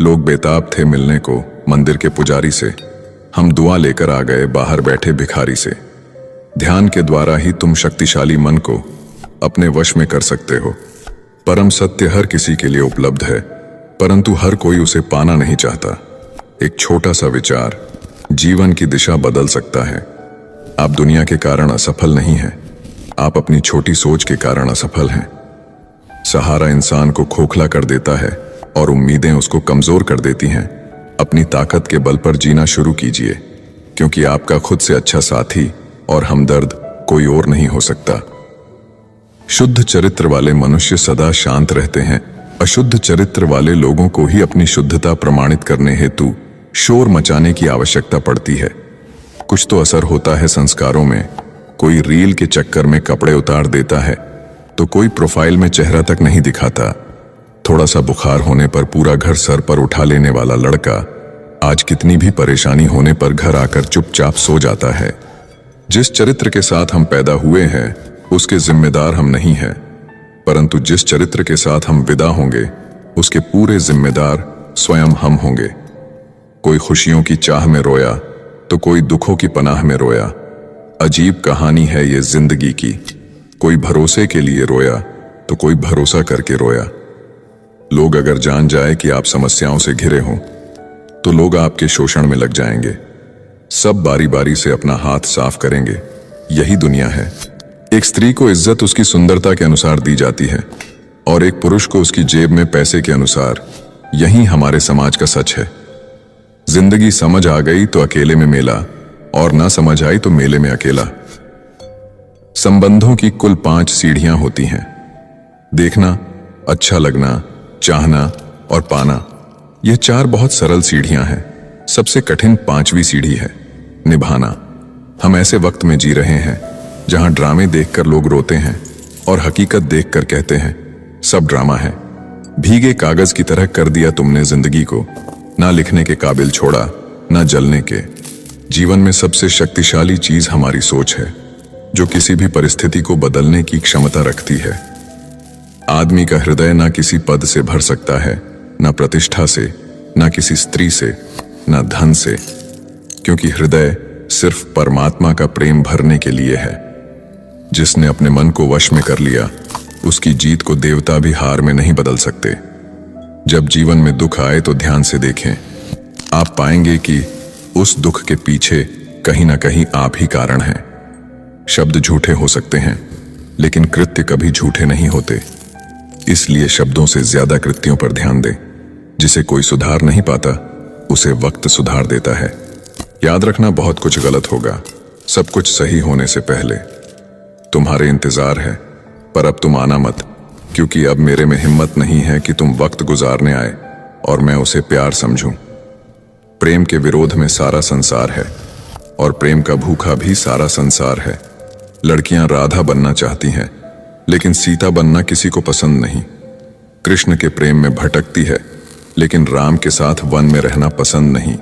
लोग बेताब थे मिलने को मंदिर के पुजारी से। हम दुआ लेकर आ गए बाहर बैठे भिखारी से। ध्यान के द्वारा ही तुम शक्तिशाली मन को अपने वश में कर सकते हो। परम सत्य हर किसी के लिए उपलब्ध है, परंतु हर कोई उसे पाना नहीं चाहता। एक छोटा सा विचार जीवन की दिशा बदल सकता है। आप दुनिया के कारण असफल नहीं हैं, आप अपनी छोटी सोच के कारण असफल हैं। सहारा इंसान को खोखला कर देता है और उम्मीदें उसको कमजोर कर देती हैं। अपनी ताकत के बल पर जीना शुरू कीजिए, क्योंकि आपका खुद से अच्छा साथी और हमदर्द कोई और नहीं हो सकता। शुद्ध चरित्र वाले मनुष्य सदा शांत रहते हैं। अशुद्ध चरित्र वाले लोगों को ही अपनी शुद्धता प्रमाणित करने हेतु शोर मचाने की आवश्यकता पड़ती है। कुछ तो असर होता है संस्कारों में। कोई रील के चक्कर में कपड़े उतार देता है तो कोई प्रोफाइल में चेहरा तक नहीं दिखाता। थोड़ा सा बुखार होने पर पूरा घर सर पर उठा लेने वाला लड़का आज कितनी भी परेशानी होने पर घर आकर चुपचाप सो जाता है। जिस चरित्र के साथ हम पैदा हुए हैं उसके जिम्मेदार हम नहीं हैं, परंतु जिस चरित्र के साथ हम विदा होंगे उसके पूरे जिम्मेदार स्वयं हम होंगे। कोई खुशियों की चाह में रोया तो कोई दुखों की पनाह में रोया। अजीब कहानी है ये जिंदगी की। कोई भरोसे के लिए रोया तो कोई भरोसा करके रोया। लोग अगर जान जाए कि आप समस्याओं से घिरे हों तो लोग आपके शोषण में लग जाएंगे। सब बारी बारी से अपना हाथ साफ करेंगे। यही दुनिया है। एक स्त्री को इज्जत उसकी सुंदरता के अनुसार दी जाती है और एक पुरुष को उसकी जेब में पैसे के अनुसार। यही हमारे समाज का सच है। जिंदगी समझ आ गई तो अकेले में मेला, और ना समझ आई तो मेले में अकेला। संबंधों की कुल 5 सीढ़ियां होती हैं। देखना, अच्छा लगना, चाहना और पाना। ये 4 बहुत सरल सीढ़ियां हैं। सबसे कठिन 5वीं सीढ़ी है निभाना। हम ऐसे वक्त में जी रहे हैं जहां ड्रामे देखकर लोग रोते हैं और हकीकत देखकर कहते हैं सब ड्रामा है। भीगे कागज की तरह कर दिया तुमने जिंदगी को, ना लिखने के काबिल छोड़ा, ना जलने के। जीवन में सबसे शक्तिशाली चीज हमारी सोच है, जो किसी भी परिस्थिति को बदलने की क्षमता रखती है। आदमी का हृदय ना किसी पद से भर सकता है, ना प्रतिष्ठा से, ना किसी स्त्री से, ना धन से, क्योंकि हृदय सिर्फ परमात्मा का प्रेम भरने के लिए है। जिसने अपने मन को वश में कर लिया उसकी जीत को देवता भी हार में नहीं बदल सकते। जब जीवन में दुख आए तो ध्यान से देखें। आप पाएंगे कि उस दुख के पीछे कहीं ना कहीं आप ही कारण हैं। शब्द झूठे हो सकते हैं, लेकिन कृत्य कभी झूठे नहीं होते। इसलिए शब्दों से ज्यादा कृत्यों पर ध्यान दें। जिसे कोई सुधार नहीं पाता उसे वक्त सुधार देता है। याद रखना, बहुत कुछ गलत होगा सब कुछ सही होने से पहले। तुम्हारे इंतजार है, पर अब तुम आना मत, क्योंकि अब मेरे में हिम्मत नहीं है कि तुम वक्त गुजारने आए और मैं उसे प्यार समझूं। प्रेम के विरोध में सारा संसार है और प्रेम का भूखा भी सारा संसार है। लड़कियां राधा बनना चाहती हैं, लेकिन सीता बनना किसी को पसंद नहीं। कृष्ण के प्रेम में भटकती है, लेकिन राम के साथ वन में रहना पसंद नहीं।